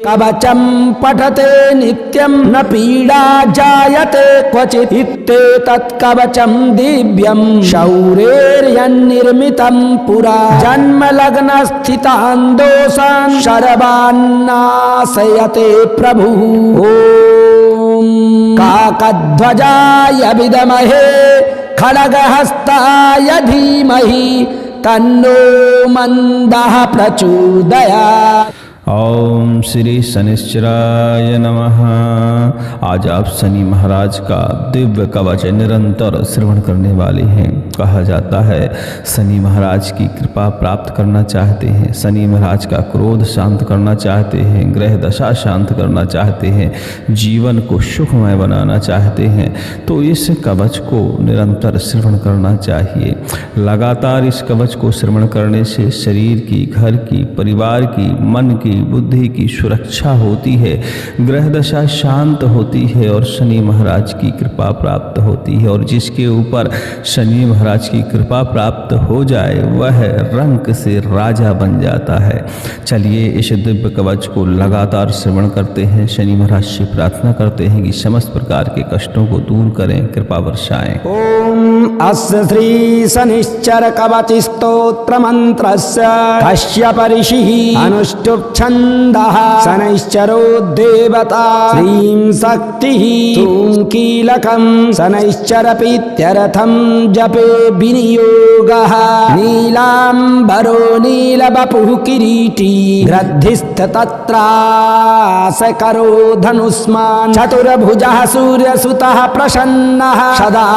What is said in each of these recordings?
कवचं पठते नित्यं न पीडा जायते क्वचित् इत्येतत् कवचं दिव्यं शौरेर्यन्निर्मितं पुरा जन्मलग्नस्थितान् दोषान् शरवान्नाशयते प्रभुः। ॐ काकध्वजाय विद्महे खड्गहस्ताय धीमहि तन्नो मन्दः प्रचोदयात्। ओम श्री शनिश्चराय नमः। आज आप शनि महाराज का दिव्य कवच निरंतर श्रवण करने वाले हैं। कहा जाता है शनि महाराज की कृपा प्राप्त करना चाहते हैं, शनि महाराज का क्रोध शांत करना चाहते हैं, ग्रह दशा शांत करना चाहते हैं, जीवन को सुखमय बनाना चाहते हैं तो इस कवच को निरंतर श्रवण करना चाहिए। लगातार इस कवच को श्रवण करने से शरीर की, घर की, परिवार की, मन की, बुद्धि की सुरक्षा होती है, ग्रह दशा शांत होती है और शनि महाराज की कृपा प्राप्त होती है। और जिसके ऊपर शनि महाराज की कृपा प्राप्त हो जाए वह रंक से राजा बन जाता है। चलिए इस दिव्य कवच को लगातार श्रवण करते हैं, शनि महाराज से प्रार्थना करते हैं कि समस्त प्रकार के कष्टों को दूर करें, कृपा वर्षाएं। ओम अस्य श्री शनिश्चर कवच स्तोत्र मंत्रस्य कश्यप ऋषिः अनुष्टुप् छन्दः शनैश्चरो देवता श्रीं शक्तिः ॐ कीलकं शनैश्चरपीत्यर्थं जपे विनियोगः नीलाम्बरो नीलवपुः किरीटी ग्रद्धिस्तत्रासकरो धनुष्मान् चतुर्भुजः सूर्यसुतः प्रसन्नः सदा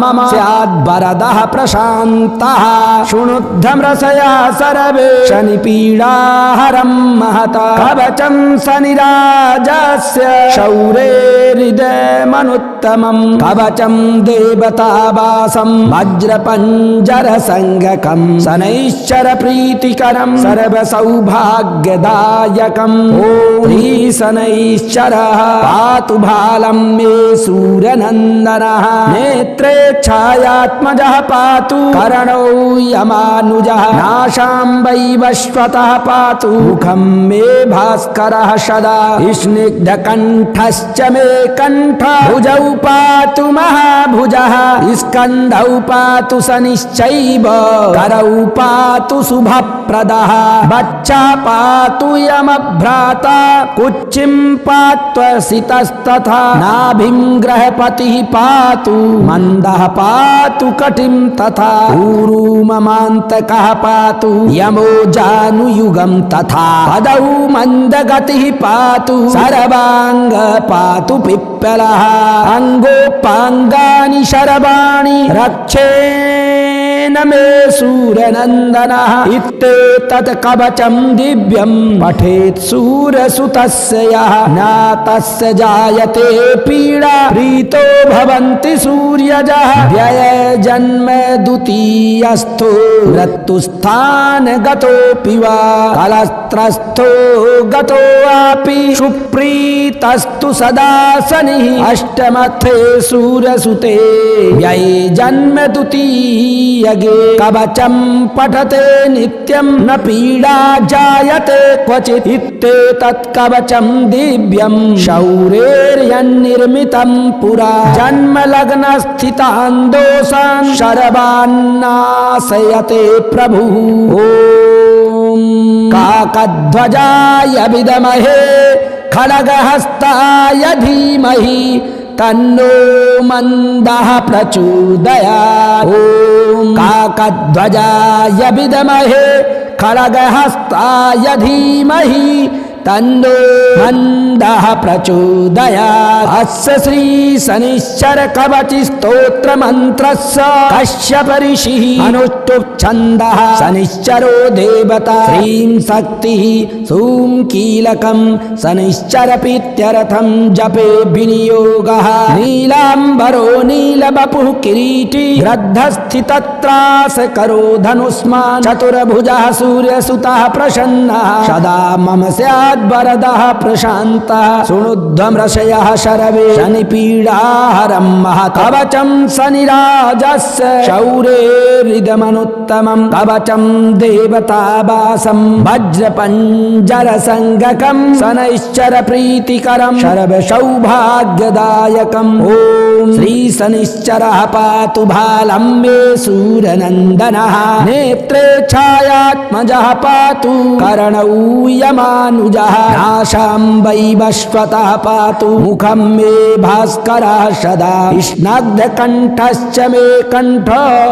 मम स्याद्वरदः प्रशान्तः शृणुध्वंरसयः सर्वे शनिपीडाहरं महता कवचं शनिराजस्य शौरेर्हृदयमनुत्तमं कवचं देवतावासं वज्रपञ्जरसंज्ञकं शनैश्चरप्रीतिकरं सर्वसौभाग्यदायकम् ॐ शनैश्चरः पातु भालं मे सूर्यनन्दनः नेत्रे छायात्मजः पातु कर्णौ यमानुजः नाशां वैवस्वतः पातु मुखं मे भास्करः सदा स्निग्धकण्ठश्च मे कण्ठ भुजौ पातु महाभुजः स्कन्धौ पातु शनिश्चैव करौ पातु शुभप्रदः वक्षा पातु यमभ्राता कुक्षिं पात्वसितस्तथा नाभिं ग्रहपतिः पातु मन्दः पातु कटिं तथा ऊरू ममान्तकः पातु यमो जानुयुगं तथा पदौ मन्दगतिः पातु सर्वांग पातु पिप्पलः अंगोपांगानि शरवाणि रक्षेण मे सूर्यनन्दनः इत्येतत् कवचं दिव्यं पठेत् सूर्यसुतस्य यः न तस्य जायते पीडा प्रीतो भवन्ति सूर्यजः व्यय जन्म द्वितीयस्थो मृत्युस्थान गतोऽपि वा कलस्त्रस्थो गतोऽपि सुप्रीतस्तु सदा शनिः अष्टमथे सूर्यसुते व्यये जन्म द्वितीयगे कवचं पठते नित्यं न पीडा जायते क्वचित् इत्येतत् कवचं दिव्यं शौरेर्यन्निर्मितं पुरा जन्मलग्नस्थितान् दोषान् शरवान्नाशयते प्रभुः। ॐ काकध्वजाय विद्महे खड्गहस्ताय धीमहि तन्नो मन्दः प्रचोदयात्। ॐ काकध्वजाय विद्महे खड्गहस्ताय धीमहि तन्नो मन्दः प्रचोदयात्। अस्य श्री शनिश्चर कवच स्तोत्र मंत्रस्य कश्यप ऋषिः अनुष्टुप् छन्दः शनिश्चरो देवता श्रीं शक्तिः ॐ कीलकं शनिश्चरपीत्यर्थं जपे विनियोगः नीलाम्बरो नीलवपुः किरीटी ग्रद्धस्थितत्रासकरो धनुष्मान् चतुर्भुजः सूर्यसुतः प्रसन्नः सदा मम स्यात् स्याद्वरदः प्रशान्तः शृणुध्वं रसयः शरवे शनिपीडाहरं महत् कवचं शनिराजस्य शौरेरिदमनुत्तमं कवचं देवतावासं वज्रपञ्जरसङ्गकं शनैश्चर प्रीतिकरं शरवसौभाग्यदायकम् ॐ श्री शनिश्चरः पातु भालं मे सूरनन्दनः नेत्रे छायात्मजः पातु कर्णौ यमानुजः नाशां वैवस्वतः पातु मुखं मे भास्करः सदा स्नग्धकण्ठश्च मे कण्ठ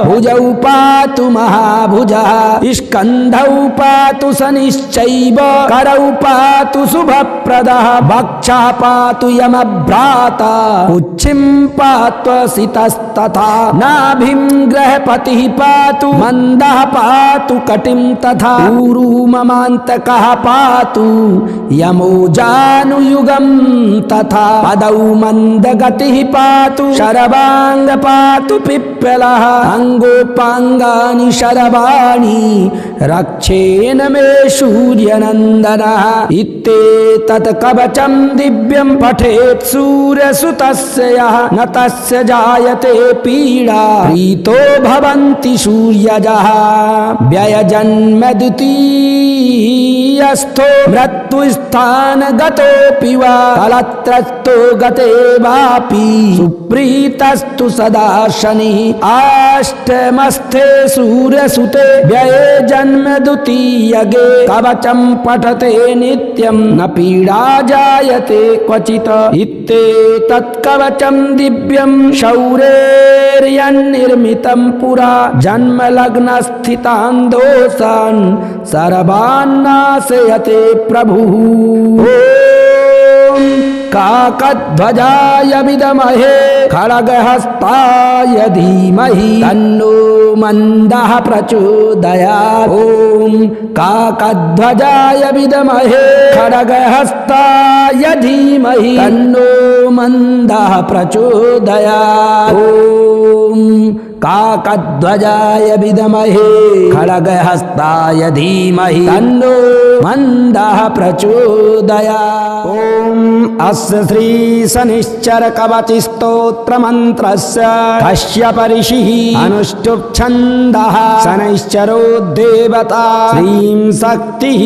भुजौ पातु महाभुजः स्कन्धौ पातु शनिश्चैव करौ पातु शुभप्रदः वक्षः पातु यमभ्राता उच्छिं पात्वसितस्तथा नाभिं गृहपतिः पातु मन्दः पातु कटिं तथा ऊरू ममान्तकः पातु यमो जानुयुगं तथा पदौ मन्दगतिः पातु शरवाङ्ग पातु पिप्पलः अङ्गोपाङ्गानि शरवाणि रक्षेन मे सूर्यनन्दनः इत्येतत् कवचं दिव्यं पठेत् सूर्यसुतस्य यः न तस्य जायते पीडा प्रीतो भवन्ति सूर्यजः व्ययजन्म द्वितीयस्थो मृत्युस्थानगतोऽपि वा कलत्रस्थो गते वापि सुप्रीतस्तु सदा शनिः अष्टमस्थे सूर्यसुते व्यये जन्म द्वितीयगे कवचं पठते नित्यं न पीडा जायते क्वचित् इत्येतत् कवचं दिव्यं शौरेर्यन्निर्मितं पुरा जन्मलग्नस्थितान् दोषान् सर्वान्नाशयते प्रभुः ॐ काकध्वजाय विद्महे खड्गहस्ताय धीमहि तन्नो मन्दः प्रचोदयात् ॐ काकध्वजाय विद्महे खड्गहस्ताय धीमहि तन्नो मन्दः प्रचोदयात् ॐ काकध्वजाय विद्महे खड्गहस्ताय धीमहि तन्नो मन्दः प्रचोदयात् ॐ अस्य श्री शनिश्चर कवच स्तोत्र मंत्रस्य कश्यप ऋषिः अनुष्टुप् छन्दः शनैश्चरो देवता श्रीं शक्तिः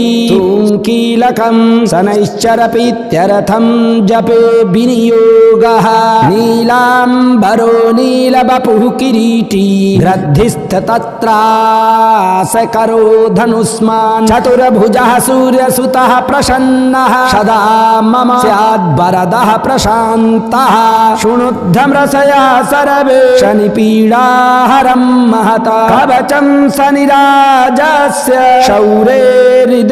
कीलकं शनैश्चर प्रीत्यर्थं जपे विनियोगः नीलाम्बरो नीलवपुः किरीटी ग्रद्धिस्थतत्रासकरो धनुष्मान् चतुर्भुजः सूर्यसुतः प्रसन्नः सदा मम स्याद्वरदः प्रशान्तः शृणुध्वं रसयः सर्वे शनिपीडाहरं महता कवचं शनिराजस्य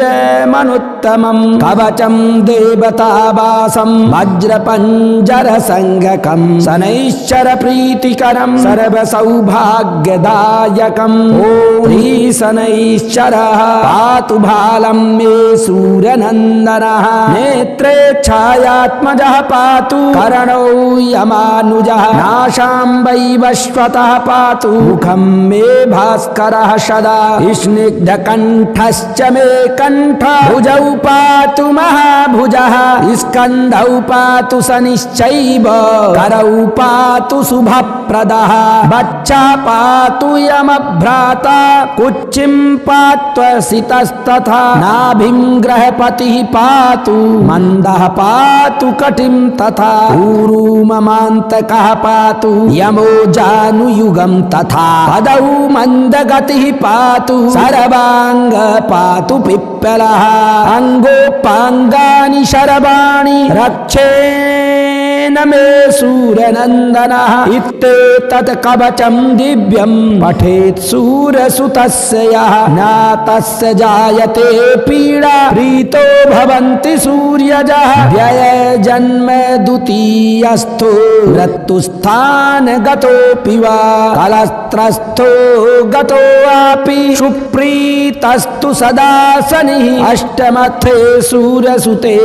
शौरेरिदमनुत्तमं कवचं देवतावासं वज्रपञ्जरसङ्गकं शनैश्चर प्रीतिकरं सर्वसौभाग्यदायकम् ॐ श्री शनैश्चरः पातु भालं मे सूर्यनन्दनः नेत्रे छायात्मजः पातु कर्णौ यमानुजः नाशां वैवस्वतः पातु मुखं मे भास्करः सदा स्निग्धकण्ठश्च मे कण्ठ भुजौ पातु महाभुजः स्कन्धौ पातु शनिश्चैव करौ पातु शुभप्रदः वक्षः पातु यमभ्राता कुक्षिं पात्वसितस्तथा नाभिं गृहपतिः पातु मन्दः पातु कटिं तथा ऊरू ममान्तकः पातु यमो जानुयुगं तथा पदौ मन्दगतिः पातु सर्वाङ्ग पातु पिप्पलः अङ्गोपाङ्गानि शरवाणि रक्षेन मे सूर्यनन्दनः इत्येतत् कवचं दिव्यं पठेत् सूर्यसुतस्य यः न तस्य जायते पीडा प्रीतो भवन्ति सूर्यजः व्यय जन्म द्वितीयस्थो मृत्युस्थानगतोऽपि वा कलत्रस्थो गतोऽपि सुप्रीतस्तु सदा शनिः अष्टमस्थे सूर्यसुते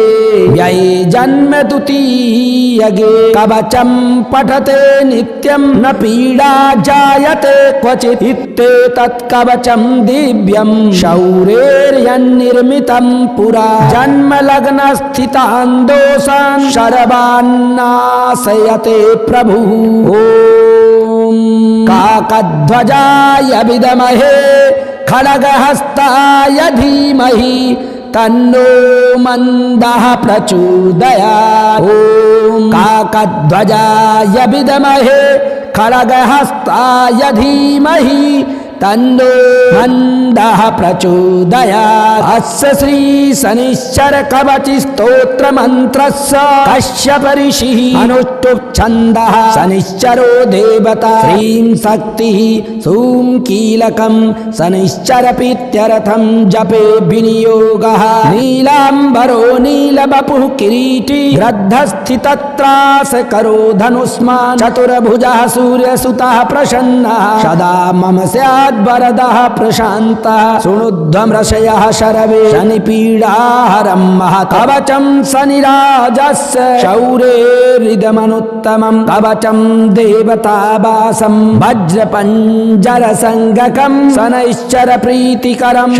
व्यये जन्म द्वितीयगे यगे कवचं पठते नित्यं न पीडा जायते क्वचित् इत्येतत् कवचं दिव्यं शौरेर्यन्निर्मितं पुरा जन्मलग्नस्थितान् दोषान् शरवान्नाशयते प्रभुः ॐ काकध्वजाय विद्महे खड्गहस्ताय धीमहि तन्नो मन्दः प्रचोदयात् ॐ काकध्वजाय विद्महे खड्गहस्ताय धीमहि तन्नो मन्दः प्रचोदयात् अस्य श्री शनिश्चर कवच स्तोत्र मंत्रस्य कश्यप ऋषिः अनुष्टुप् छन्दः शनिश्चरो देवता श्रीं शक्तिः सूं कीलकं शनिश्चर प्रीत्यर्थं जपे विनियोगः नीलाम्बरो नीलवपुः किरीटी ग्रद्धस्थितत्रास करो धनुष्मान् चतुर्भुजः सूर्यसुतः प्रसन्नः सदा मम स्यात् वरदः प्रशान्तः शृणुध्वमृषयः शरवे शनिपीडाहरं महत्कवचं शनिराजस्य शौरेरिदमनुत्तमं कवचं देवतावासं वज्रपञ्जरसङ्गकं शनैश्चर प्रीतिकरं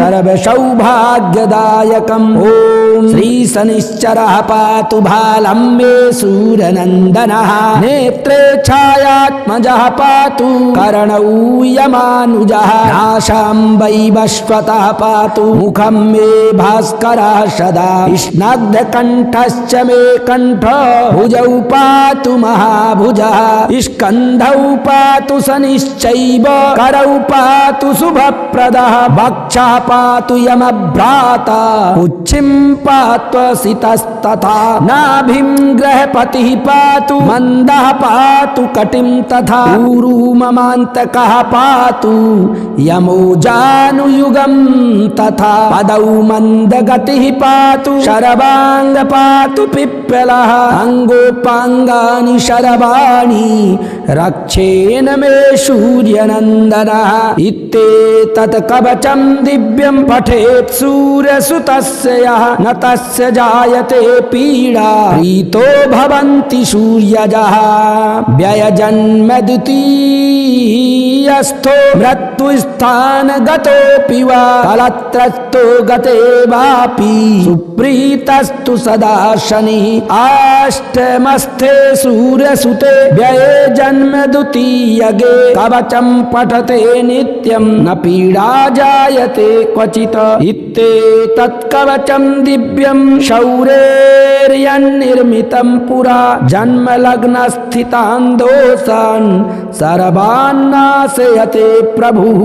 सर्वसौभाग्यदायकम् ॐ श्री शनिश्चरः पातु भालं मे सूरनन्दनः नेत्रे छायात्मजः पातु कर्णौ यमानुजः नाशां वैवस्वतः पातु मुखं मे भास्करः सदा स्नग्धकण्ठश्च मे कण्ठ भुजौ पातु महाभुजः स्कन्धौ पातु शनिश्चैव करौ पातु शुभप्रदः वक्षः पातु यमभ्राता उच्छिं पात्वसितस्तथा नाभिं गृहपतिः पातु मन्दः पातु कटिं तथा ऊरू ममान्तकः पातु यमो जानुयुगं तथा पदौ मन्दगतिः पातु शरवाङ्ग पातु पिप्पलः अङ्गोपाङ्गानि शरवाणि रक्षेन मे सूर्यनन्दनः इत्येतत् कवचं दिव्यं पठेत् सूर्यसुतस्य यः न तस्य जायते पीडा प्रीतो भवन्ति सूर्यजः व्ययजन्म द्वितीयस्थो मृत्युस्थानगतोऽपि वा कलत्रस्थो गते वापि सुप्रीतस्तु सदा शनिः अष्टमस्थे सूर्यसुते व्यये जन्म द्वितीयगे कवचं पठते नित्यं न पीडा जायते क्वचित् इत्येतत् कवचं दिव्यं शौरेर्यन्निर्मितं पुरा जन्मलग्नस्थितान् दोषान् सर्वान्नाशयते प्रभुः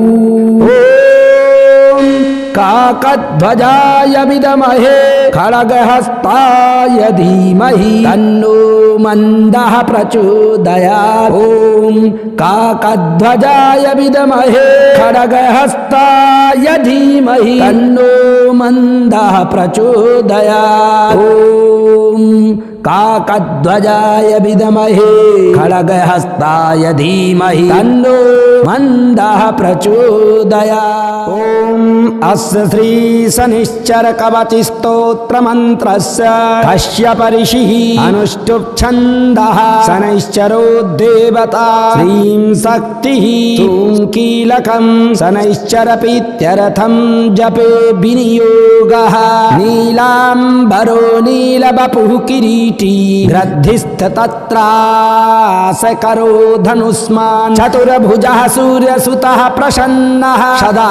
ॐ काकध्वजाय विद्महे खड्गहस्ताय धीमहि तन्नो मन्दः प्रचोदयात् ॐ काकध्वजाय विद्महे खड्गहस्ताय धीमहि तन्नो मन्दः प्रचोदयात् ॐ काकध्वजाय विद्महे खड्गहस्ताय धीमहि तन्नो मन्दः प्रचोदयात् ॐ अस्य श्री शनिश्चर कवच स्तोत्र मंत्रस्य कश्यप ऋषिः अनुष्टुप् छन्दः शनैश्चरो देवता श्रीं शक्तिः सूं कीलकं शनैश्चर प्रीत्यर्थं जपे विनियोगः नीलाम्बरो नीलवपुः किरीटी ग्रद्धिस्थतत्रास करो धनुष्मान् चतुर्भुजः सूर्यसुतः प्रसन्नः सदा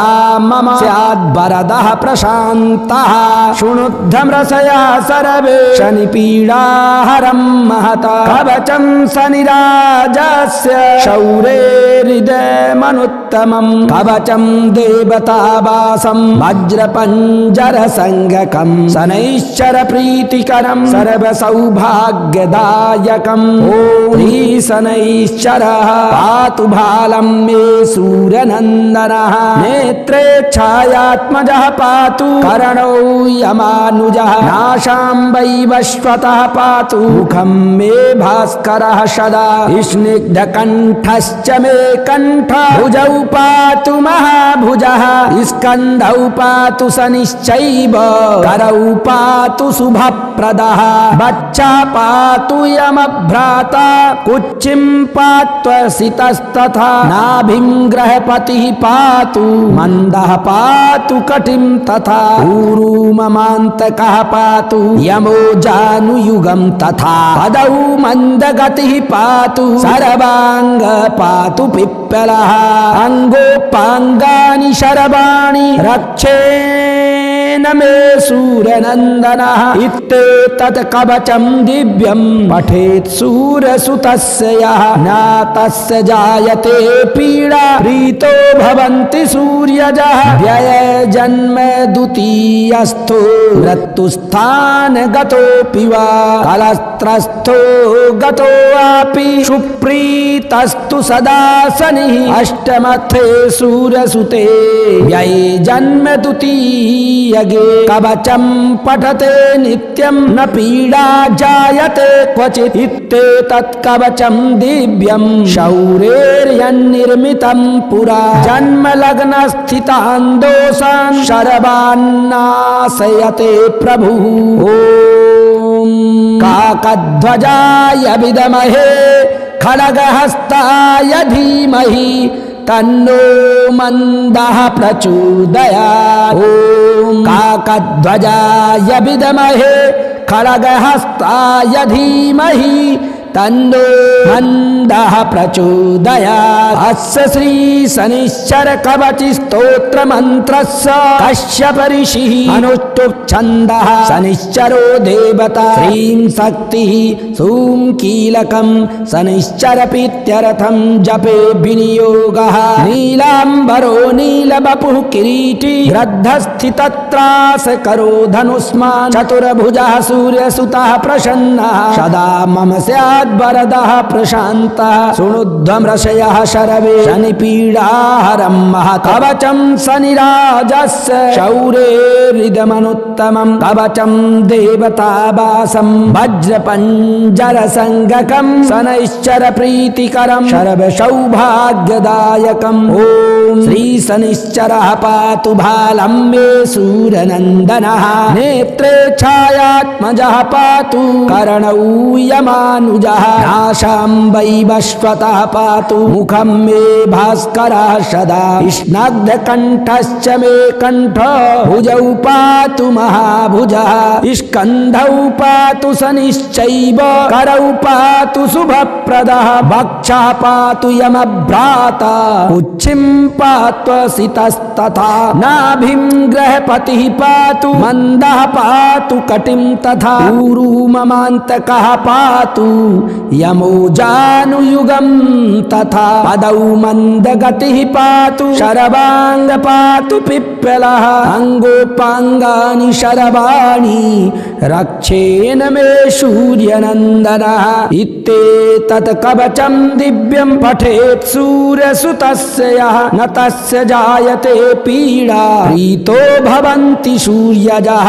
मम स्याद्वरदः प्रशान्तः शृणुध्वमृषयः सर्वे शनिपीडाहरं महतः कवचं शनिराजस्य शौरेरिदमनुत्तमं कवचं देवतावासं वज्रपञ्जरसङ्गकं शनैश्चर प्रीतिकरं सर्वसौभाग्यदायकम् ॐ शनैश्चरः पातु भालं मे सूर्यनन्दनः नेत्रे छायात्मजः पातु कर्णौ यमानुजः नाशां वैवस्वतः पातु मुखं मे भास्करः सदा स्निग्धकण्ठश्च मे कण्ठ भुजौ पातु महाभुजः स्कन्धौ पातु शनिश्चैव करौ पातु शुभप्रदः वक्ष भक्षा पातु यमभ्राता कुक्षिं पात्वसितस्तथा नाभिं ग्रहपतिः पातु मन्दः पातु कटिं तथा ऊरू ममान्तकः पातु यमो जानुयुगं तथा पदौ मन्दगतिः पातु सर्वांग पातु पिप्पलः अंगोपांगानि शरवाणि रक्षेन मे सूरनन्दनः इत्येतत् कवचं दिव्यं पठेत् सूरसुतस्य यः न तस्य जायते पीडा प्रीतो भवन्ति सूर्यजः व्यय जन्म द्वितीयस्थो मृत्युस्थान गतोऽपि वा कलस्त्रस्थो गतोऽपि सुप्रीतस्तु सदा शनिः अष्टमथे सूरसुते व्यये जन्म द्वितीयगे कवचं पठते नित्यं न पीडा जायते क्वचित् इत्येतत् कवचं दिव्यं शौरेर्यन्निर्मितं पुरा जन्मलग्नस्थितान् दोषान् शरवान्नाशयते प्रभुः ॐ काकध्वजाय विद्महे खड्गहस्ताय धीमहि तन्नो मन्दः प्रचोदयात् ॐ काकध्वजाय विद्महे खड्गहस्ताय धीमहि तन्नो मन्दः प्रचोदयात् अस्य श्री शनिश्चर कवच स्तोत्र मंत्रस्य कश्यप ऋषिः अनुष्टुप् छन्दः शनिश्चरो देवता श्रीं शक्तिः सूं कीलकं शनिश्चर प्रीत्यर्थं जपे विनियोगः नीलाम्बरो नीलवपुः किरीटी ग्रद्धस्थितत्रास करो धनुष्मान् चतुर्भुजः सूर्यसुतः प्रसन्नः सदा मम स्यात् वरदः प्रशान्तः शृणुध्वमृषयः शरवे शनिपीडाहरं महत्कवचं शनिराजस्य शौरेरिदमनुत्तमं कवचं देवतावासं वज्रपञ्जरसङ्गकं शनैश्चर प्रीतिकरं सर्वसौभाग्यदायकम् ॐ श्री शनिश्चरः पातु भालं मे सूरनन्दनः नेत्रे छायात्मजः पातु कर्णौ यमानुजः नाशां वैवस्वतः पातु मुखं मे भास्करः सदा स्नग्धकण्ठश्च मे कण्ठः भुजौ पातु महाभुजः स्कन्धौ पातु शनिश्चैव करौ पातु शुभप्रदः वक्षः पातु यमभ्राता कुक्षिं पात्वसितस्तथा नाभिं ग्रहपतिः पातु मन्दः पातु कटिं तथा ऊरू ममान्तकः पातु यमो जानुयुगं तथा पदौ मन्दगतिः पातु शरवांग पातु पिप्पलः अंगोपांगानि शरवाणि रक्षेन मे सूर्यनन्दनः इत्येतत् कवचं दिव्यं पठेत् सूरसुतस्य यः न तस्य जायते पीडा प्रीतो भवन्ति सूर्यजः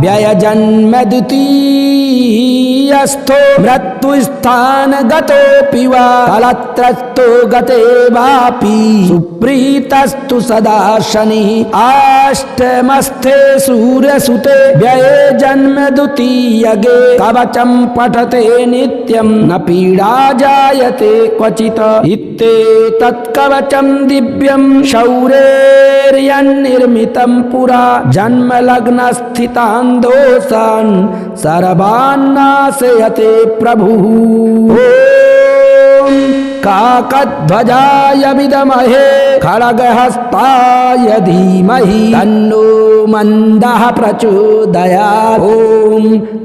व्ययजन्म द्वितीयस्थो मृत्युस्थान गतोऽपि वा कलत्रस्थो गते वापि सुप्रीतस्तु सदा शनिः अष्टमस्थे सूर्यसुते व्यये जन्म द्वितीयगे कवचं पठते नित्यं न पीडा जायते क्वचित् इत्येतत् कवचं दिव्यं शौरेर्यन्निर्मितं पुरा जन्मलग्नस्थितान् दोषान् सर्वान्नाशयते प्रभुः ॐ काकध्वजाय विद्महे खड्गहस्ताय धीमहि तन्नो मन्दः प्रचोदयात् ॐ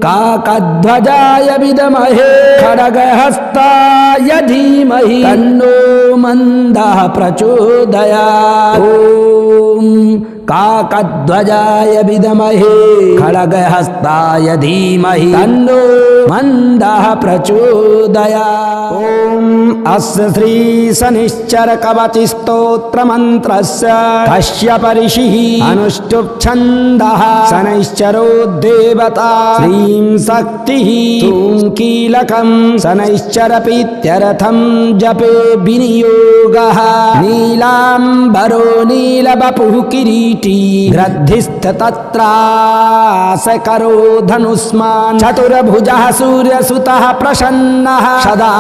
काकध्वजाय विद्महे खड्गहस्ताय धीमहि तन्नो मन्दः प्रचोदयात् ॐ काकध्वजाय विद्महे खड्गहस्ताय धीमहि तन्नो मन्दः प्रचोदयात् ॐ अस्य श्री शनिश्चर कवच स्तोत्र मंत्रस्य कश्यप ऋषिः अनुष्टुप् छन्दः शनैश्चरो देवता श्रीं शक्तिः सूं कीलकं शनैश्चर प्रीत्यर्थं जपे विनियोगः नीलाम्बरो नीलवपुः किरीटी ग्रद्धिस्थतत्रास करो धनुष्मान् चतुर्भुजः सूर्यसुतः प्रसन्नः सदा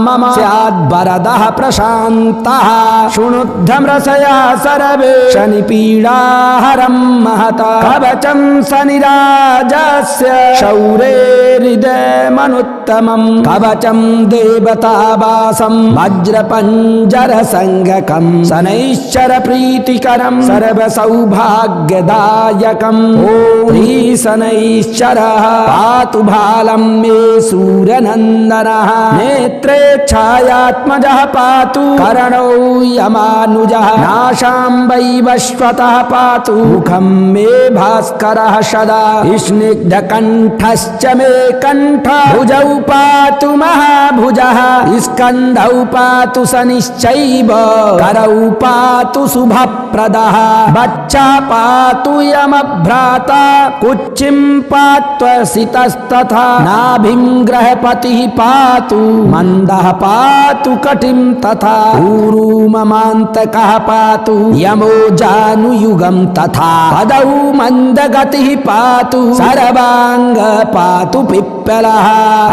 मम स्याद्वरदः प्रशान्तः शृणुध्वमृषयः सर्वे शनिपीडाहरं महता कवचं शनिराजस्य शौरेर्हृदयमनुत्तमं कवचं देवतावासं वज्रपञ्जरसङ्गकं शनैश्चरप्रीतिकरं सर्वसौभाग्यदायकम् ॐ शनैश्चरः पातु भालं मे सूर्यनन्दनः नेत्रे छायात्मजः पातु कर्णौ यमानुजः नाशां वैवस्वतः पातु मुखं मे भास्करः सदा स्निग्धकण्ठश्च मे कण्ठ भुजौ पातु महाभुजः स्कन्धौ पातु शनिश्चैव करौ पातु शुभप्रदः वक्षा पातु यमभ्राता कुक्षिं पात्वसितस्तथा नाभिं ग्रहपतिः पातु मन्दः पातु कटिं तथा ऊरू ममान्तकः पातु यमो जानुयुगं तथा पदौ मन्दगतिः पातु सर्वाङ्ग पातु पिप्पलः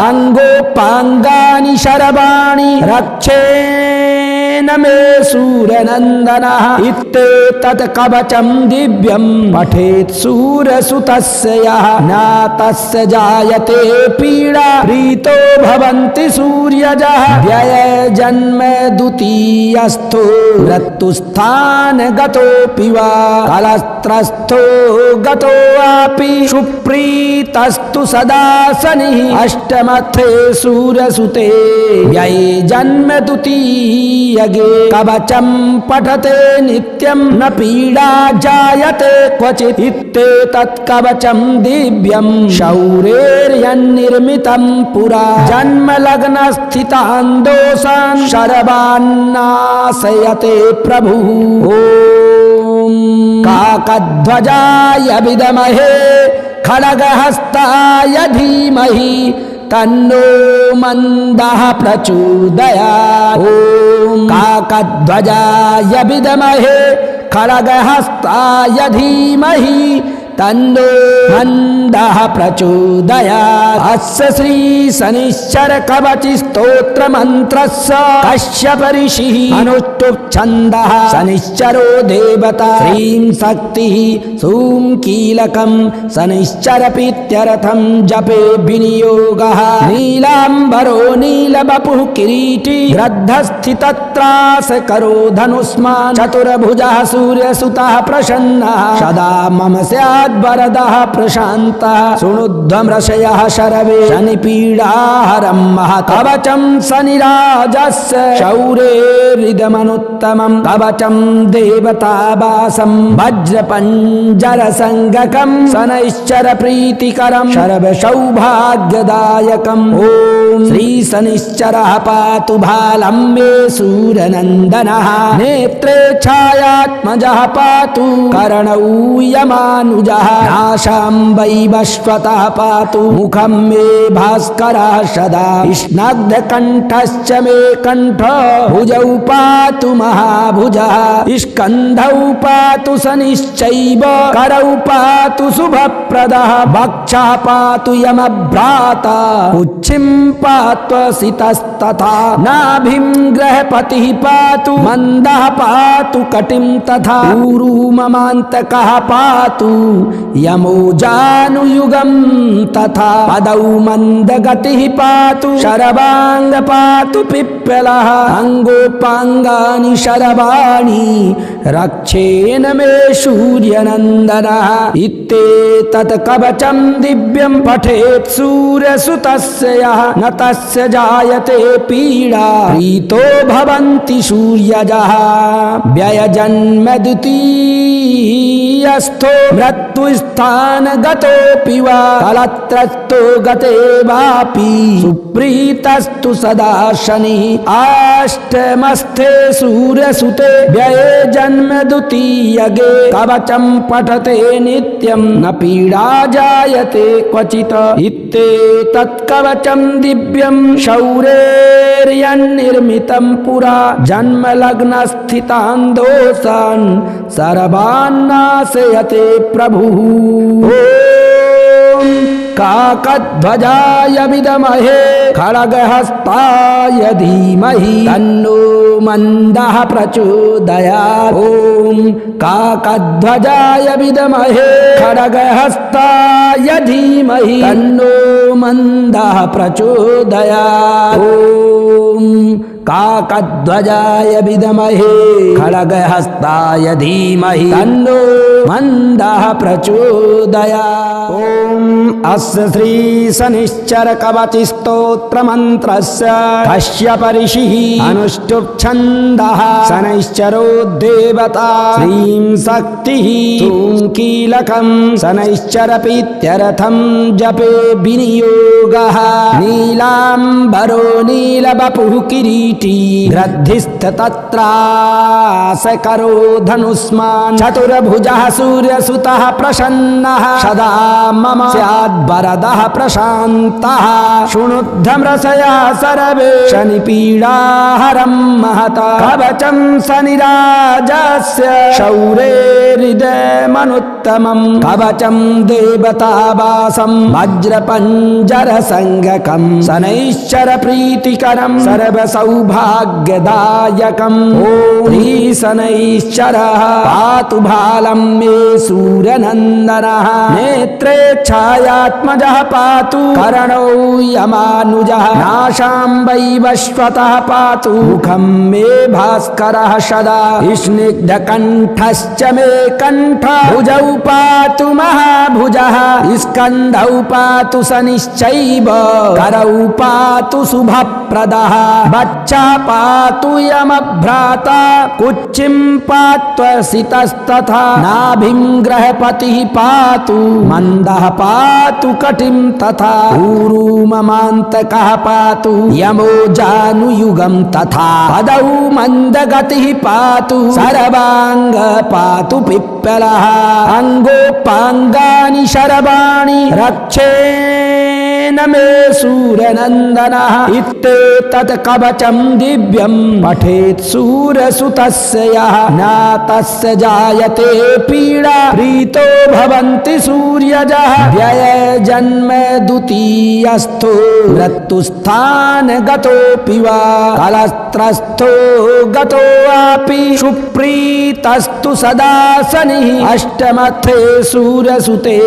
अङ्गोपाङ्गानि शरवाणि रक्षेण मे सूर्यनन्दनः इत्येतत् कवचं दिव्यं पठेत् सूर्यसुतस्य यः न तस्य जायते पीडा प्रीतो भवन्ति सूर्यजः व्यय जन्म द्वितीयस्थो मृत्युस्थान गतोऽपि वा कलस्त्रस्थो गतोऽपि सुप्रीतस्तु सदा शनिः अष्टमथे सूर्यसुते व्यय जन्म द्वितीयगे कवचं पठते नित्यं न पीडा जायते क्वचित् इत्येतत् कवचं दिव्यं शौरेर्यन्निर्मितं पुरा जन्मलग्नस्थितान् दोषान् सर्वान्नाशयते प्रभुः ॐ काकध्वजाय विद्महे खड्गहस्ताय धीमहि तन्नो मन्दः प्रचोदयात् ॐ काकध्वजाय विद्महे खड्गहस्ताय धीमहि तन्नो मन्दः प्रचोदयात् अस्य श्री शनिश्चर कवच स्तोत्र मंत्रस्य कश्यप ऋषिः अनुष्टुप् छन्दः शनिश्चरो देवता श्रीं शक्तिः सूं कीलकं शनिश्चर प्रीत्यर्थं जपे विनियोगः नीलाम्बरो नीलवपुः किरीटी ग्रद्धस्थितत्रास करो धनुष्मान् चतुर्भुजः सूर्यसुतः प्रसन्नः सदा मम स्याद्वरदः प्रशान्तः शृणुध्वमृषयः सर्वे शनिपीडाहरं महत् कवचं शनिराजस्य शौरेर्हृदयमनुत्तमं कवचं देवतावासं वज्रपञ्जरसङ्गकं शनैश्चर प्रीतिकरं सर्वसौभाग्यदायकम् ॐ श्री शनिश्चरः पातु भालं मे सूर्यनन्दनः नेत्रे छायात्मजः पातु कर्णौ यमानुजः नाशां वैवस्वतः पातु मुखं मे भास्करः सदा स्निग्धकण्ठश्च मे कण्ठ भुजौ पातु महाभुजः स्कन्धौ पातु शनिश्चैव करौ पातु शुभप्रदः वक्षः पातु यमभ्राता कुक्षिं पात्वसितस्तथा नाभिं ग्रहपतिः पातु मन्दः पातु कटिं तथा ऊरू ममान्तकः पातु यमो जानुयुगं तथा पदौ मन्दगतिः पातु शरवाङ्ग पातु पिप्पलः अङ्गोपाङ्गानि शरवाणि रक्षेण मे सूर्यनन्दनः इत्येतत् कवचं दिव्यं पठेत् सूर्यसुतस्य यः न तस्य जायते पीडा प्रीतो भवन्ति सूर्यजः व्ययजन्म द्वितीयस्थो मृत्युस्थान गतोऽपि वा कलत्रस्थो गते वापि सुप्रीतस्तु सदा शनिः अष्टमस्थे सूर्यसुते व्यये जन्म द्वितीयगे कवचं पठते नित्यं न पीडा जायते क्वचित् इत्येतत् कवचं दिव्यं शौरेर्यन्निर्मितं पुरा जन्मलग्नस्थितान् दोषान् सर्वान् नाशयते प्रभुः। ॐ काकध्वजाय विद्महे खड्गहस्ताय धीमहि तन्नो मन्दः प्रचोदयात्। ॐ काकध्वजाय विद्महे खड्गहस्ताय धीमहि तन्नो मन्दः प्रचोदयात्। ॐ काकध्वजाय विद्महे खड्गहस्ताय धीमहि तन्नो मन्दः प्रचोदयात्। ॐ अस्य श्री शनिश्चर कवच स्तोत्र मंत्रस्य कश्यप ऋषिः अनुष्टुप् छन्दः शनैश्चरो देवता श्रीं शक्तिः ॐ कीलकं शनैश्चर प्रीत्यर्थं जपे विनियोगः। नीलाम्बरो नीलवपुः किरीटी ग्रद्धिस्तत्रासकरो धनुष्मान् चतुर्भुजः सूर्यसुतः प्रसन्नः सदा मम स्याद्वरदः प्रशान्तः। शृणुध्वमृषयः सर्वे शनिपीडाहरं महता कवचं शनिराजस्य शौरेरिदमनुत्तमं कवचं देवतावासं वज्रपञ्जरसङ्गकं शनैश्चर प्रीतिकरं सर्वसौभाग्यदायकम्। ॐ शनैश्चरः पातु भालं मे सूर्यनन्दनः नेत्रे छायात्मजः पातु कर्णौ यमानुजः नाशां वैवस्वतः पातु मुखं मे भास्करः सदा स्निग्धकण्ठश्च मे कण्ठ भुजौ पातु महाभुजः स्कन्धौ पातु शनिश्चैव करौ पातु शुभप्रदः वक्षा पातु यमभ्राता कुक्षिं पात्वसितस्तथा नाभिं ग्रहपतिः पातु मन्दः पातु कटिं तथा ऊरू ममान्तकः पातु यमो जानुयुगं तथा पदौ मन्दगतिः पातु सर्वाङ्ग पातु पिप्पलः अङ्गोपाङ्गानि शर्वाणि रक्षेण मे सूर्यनन्दनः। इत्येतत् कवचं दिव्यं पठेत् सूर्यसुतस्य यः न तस्य जायते पीडा प्रीतो भवन्ति सूर्यजः। व्यय जन्म द्वितीयस्थो मृत्युस्थान गतोऽपि वा कलस्त्रस्थो गतोऽपि सुप्रीतस्तु सदा शनिः अष्टमथे सूर्यसुते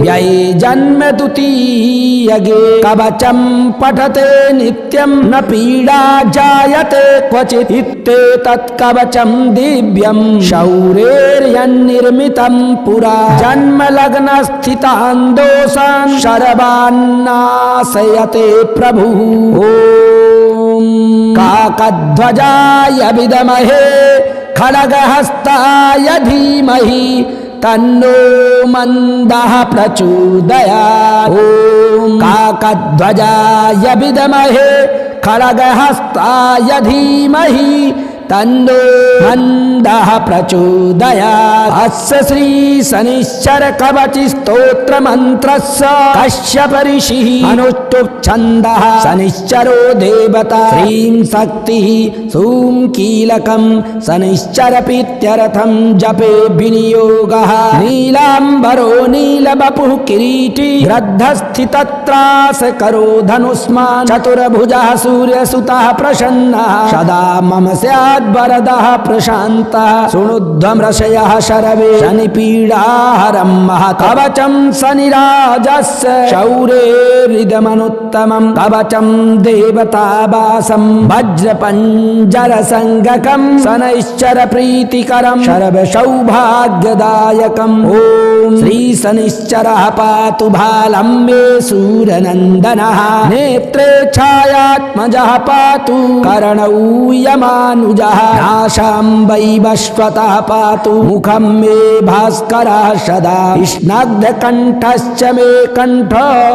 व्यय जन्म द्वितीयगे कवचं पठते नित्यं न पीडा जायते क्वचित्। इत्येतत् कवचं दिव्यं शौरेर्यन्निर्मितं पुरा जन्म लग्न स्थितान् दोषान् सर्वान्नाशयते प्रभुः। ॐ काकध्वजाय विद्महे खड्गहस्ताय धीमहि तन्नो मन्दः प्रचोदयात्। ॐ काकध्वजाय विद्महे खड्गहस्ताय धीमहि तन्नो मन्दः प्रचोदयात्। अस्य श्री शनिश्चर कवच स्तोत्र मंत्रस्य कश्यप ऋषिः अनुष्टुप् छन्दः शनिश्चरो देवता श्रीं शक्तिः ॐ कीलकं शनिश्चर प्रीत्यर्थं जपे विनियोगः। नीलाम्बरो नीलवपुः किरीटी ग्रद्धस्थितत्रासकरो धनुष्मान् चतुर्भुजः सूर्यसुतः प्रसन्नः सदा मम स्याद्वरदः प्रशान्तः। शृणुध्वमृषयः सर्वे शनिपीडाहरं महत् कवचं शनिराजस्य शौरेरिदमनुत्तमं कवचं देवतावासं वज्रपञ्जरसङ्गकं शनैश्चर प्रीतिकरं सर्वसौभाग्यदायकम्। ॐ श्री शनिश्चरः पातु भालं मे सूर्यनन्दनः नेत्रे छायात्मजः पातु कर्णौ यमानुजः नाशां वैवस्वतः पातु मुखं मे भास्करः सदा स्निग्धकण्ठश्च मे कण्ठ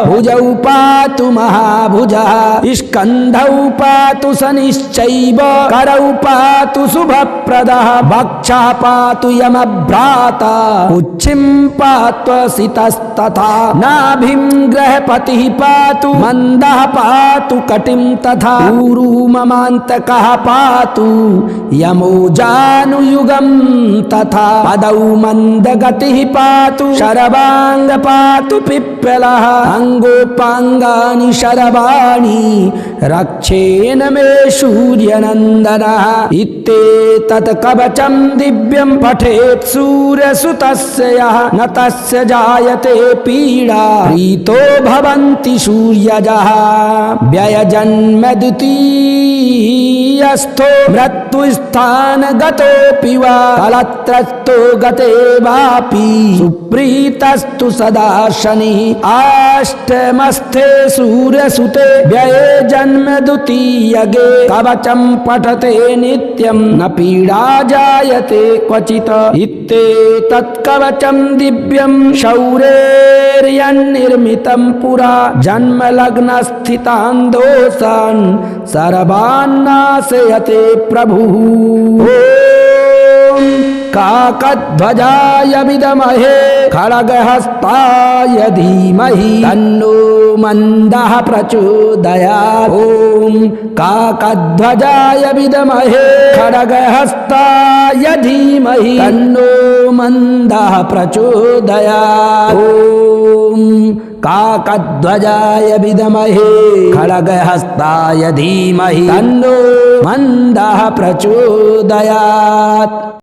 भुजौ पातु महाभुजः स्कन्धौ पातु शनिश्चैव करौ पातु शुभप्रदः प्रदः भक्षः पातु यमभ्राता उच्छिं पात्वसितस्तथा नाभिं गृहपतिः पातु मन्दः पातु कटिं तथा ऊरू ममान्तकः पातु यमो जानुयुगं तथा पदौ मन्दगतिः पातु शरवाङ्ग पातु पिप्पलः अङ्गोपाङ्गानि शरवाणि रक्षेन मे सूर्यनन्दनः इत्येतत् कवचं दिव्यं पठेत् सूर्यसुतस्य यः न तस्य जायते पीडा प्रीतो भवन्ति सूर्यजः व्ययजन्म द्वितीयस्थो मृत्युस्थानगतोऽपि वा फलत्रस्तो गते वापि सुप्रीतस्तु सदा शनिः अष्टमस्थे सूर्यसुते व्यये जन्म द्वितीयगे कवचं पठते नित्यं न पीडा जायते क्वचित् इत्येतत् कवचं दिव्यं शौरेर्यन्निर्मितं पुरा जन्मलग्नस्थितान् दोषान् सर्वान् नाशयते प्रभुः। काकध्वजाय विद्महे खड्गहस्ताय धीमहि तन्नो मन्दः प्रचोदयात्। ॐ काकध्वजाय विद्महे खड्गहस्ताय धीमहि तन्नो मन्दः प्रचोदयात्। ॐ काकध्वजाय विद्महे खड्गहस्ताय धीमहि तन्नो मन्दः प्रचोदयात्।